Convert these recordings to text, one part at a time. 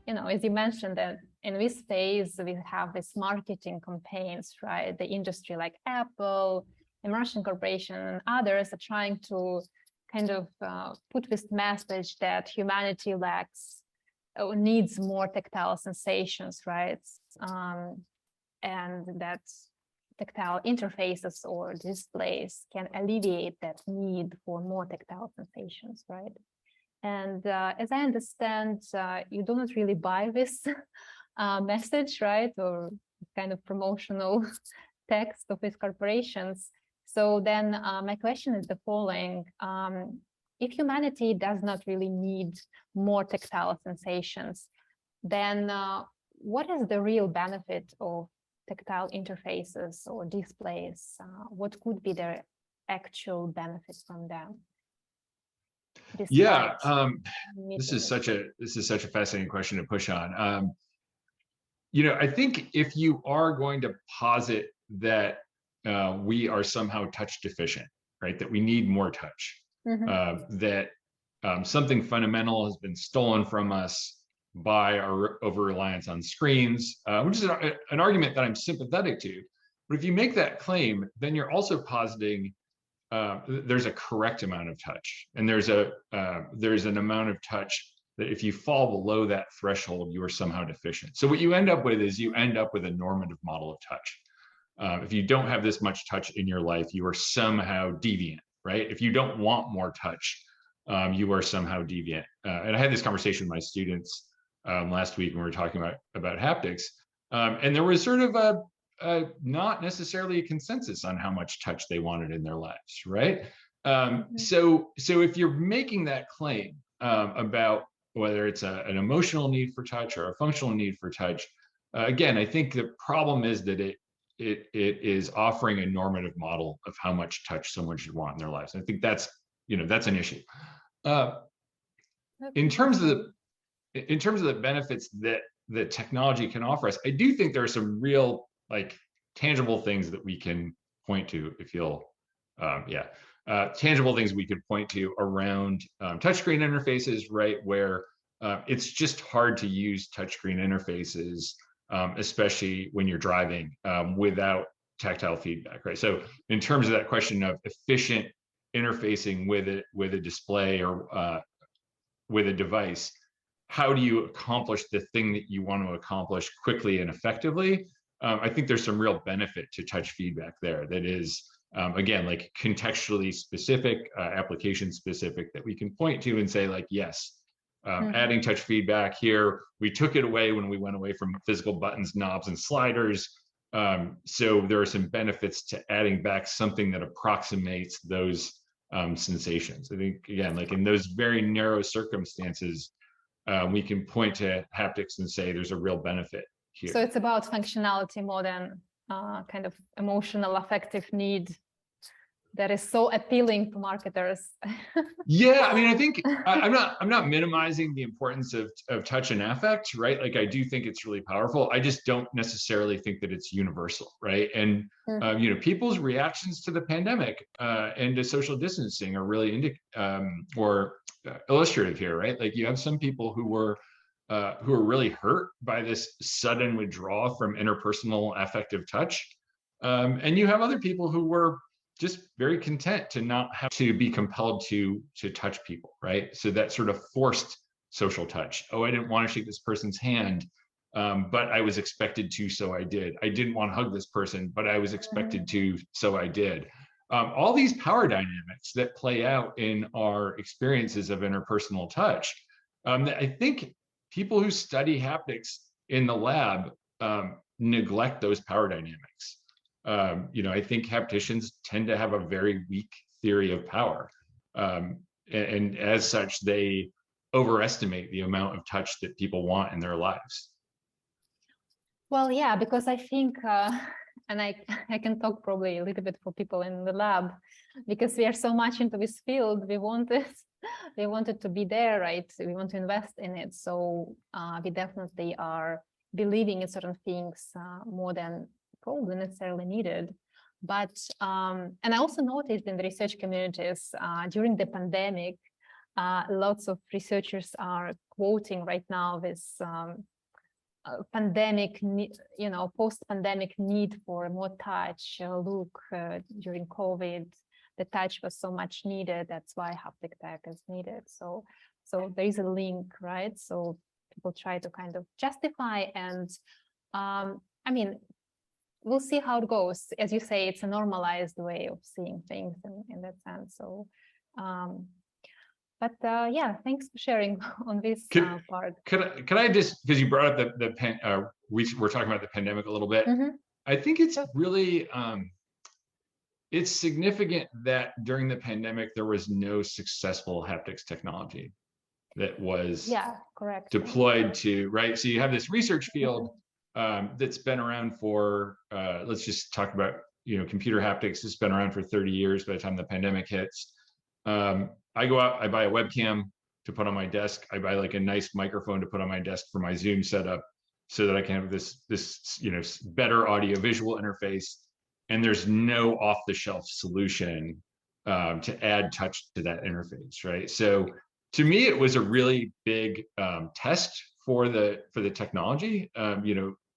as you mentioned, that in this phase, we have these marketing campaigns, right? The industry like Apple, Immersion Corporation, and others are trying to kind of put this message that humanity lacks or needs more tactile sensations, right? And that tactile interfaces or displays can alleviate that need for more tactile sensations, right? And as I understand, you do not really buy this message, right? Or kind of promotional text of these corporations. So then my question is the following. If humanity does not really need more tactile sensations, then what is the real benefit of tactile interfaces or displays? What could be their actual benefits from them? Yeah, this is such a fascinating question to push on. I think if you are going to posit that we are somehow touch deficient, right? That we need more touch, that something fundamental has been stolen from us by our over-reliance on screens, which is an argument that I'm sympathetic to. But if you make that claim, then you're also positing there's a correct amount of touch, and there's an amount of touch that if you fall below that threshold, you are somehow deficient. So what you end up with is a normative model of touch. If you don't have this much touch in your life, you are somehow deviant, right? If you don't want more touch, you are somehow deviant. And I had this conversation with my students last week when we were talking about haptics, and there was sort of not necessarily a consensus on how much touch they wanted in their lives, right? So if you're making that claim about whether it's an emotional need for touch or a functional need for touch, again, I think the problem is that it is offering a normative model of how much touch someone should want in their lives. And I think that's an issue. In terms of the benefits that technology can offer us, I do think there are some real tangible things that we can point to, if you'll, tangible things we could point to around touchscreen interfaces, right? Where it's just hard to use touchscreen interfaces, especially when you're driving without tactile feedback, right? So in terms of that question of efficient interfacing with a display or with a device, how do you accomplish the thing that you want to accomplish quickly and effectively? I think there's some real benefit to touch feedback there that is, again, contextually specific, application specific, that we can point to and say, yes, adding touch feedback here, we took it away when we went away from physical buttons, knobs, and sliders. So there are some benefits to adding back something that approximates those sensations. I think, again, in those very narrow circumstances, we can point to haptics and say there's a real benefit here. So it's about functionality more than kind of emotional, affective need that is so appealing to marketers. Yeah, I mean, I think I'm not minimizing the importance of touch and affect, right? I do think it's really powerful. I just don't necessarily think that it's universal, right? And people's reactions to the pandemic and to social distancing are really illustrative here, right? You have some people who were really hurt by this sudden withdrawal from interpersonal affective touch, and you have other people who were just very content to not have to be compelled to touch people, right? So that sort of forced social touch. Oh, I didn't want to shake this person's hand, but I was expected to, so I did. I didn't want to hug this person, but I was expected to, so I did. All these power dynamics that play out in our experiences of interpersonal touch, I think people who study haptics in the lab neglect those power dynamics. I think hapticians tend to have a very weak theory of power. And as such, they overestimate the amount of touch that people want in their lives. Well, yeah, because I think, and I can talk probably a little bit for people in the lab, because we are so much into this field, we want it to be there, right? We want to invest in it. So we definitely are believing in certain things more than probably necessarily needed. But and I also noticed in the research communities during the pandemic, lots of researchers are quoting right now this pandemic, post-pandemic need for more touch. Look, during COVID, the touch was so much needed. That's why haptic tech is needed. So there is a link, right? So people try to kind of justify, and I mean, we'll see how it goes. As you say, it's a normalized way of seeing things in that sense. So, yeah, thanks for sharing on this part. Could I just, because you brought up we're talking about the pandemic a little bit. I think it's really, it's significant that during the pandemic, there was no successful haptics technology that was deployed to, right? So you have this research field that's been around for, let's just talk about, computer haptics. It's been around for 30 years by the time the pandemic hits. I go out, I buy a webcam to put on my desk. I buy like a nice microphone to put on my desk for my Zoom setup so that I can have this better audio visual interface. And there's no off-the-shelf solution to add touch to that interface, right? So to me, it was a really big test for the technology.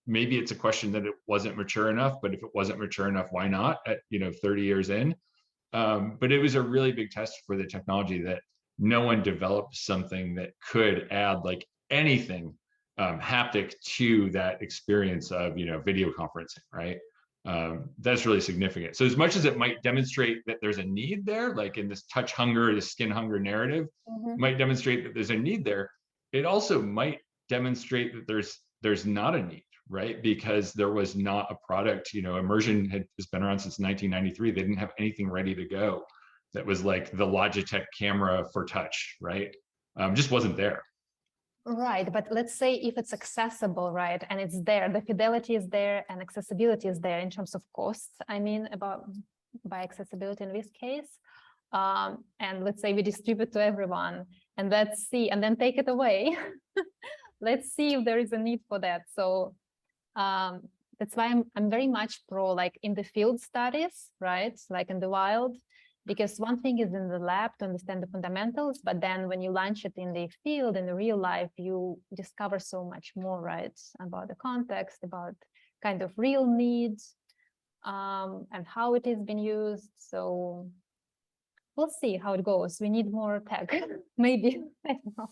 Maybe it's a question that it wasn't mature enough, but if it wasn't mature enough, why not at 30 years in? But it was a really big test for the technology that no one developed something that could add like anything haptic to that experience of video conferencing, right? That's really significant. So as much as it might demonstrate that there's a need there, like in this touch hunger, the skin hunger narrative, might demonstrate that there's a need there, it also might demonstrate that there's not a need, right? Because there was not a product. Immersion has been around since 1993. They didn't have anything ready to go that was like the Logitech camera for touch, right? Just wasn't there. Right, but let's say if it's accessible, right, and it's there, the fidelity is there and accessibility is there in terms of costs, I mean, by accessibility in this case, and let's say we distribute to everyone, and let's see, and then take it away. Let's see if there is a need for that. So that's why I'm very much pro like in the field studies, right, like in the wild. Because one thing is in the lab to understand the fundamentals, but then when you launch it in the field, in the real life, you discover so much more, right? About the context, about kind of real needs, and how it has been used. So we'll see how it goes. We need more tech, maybe. I don't know.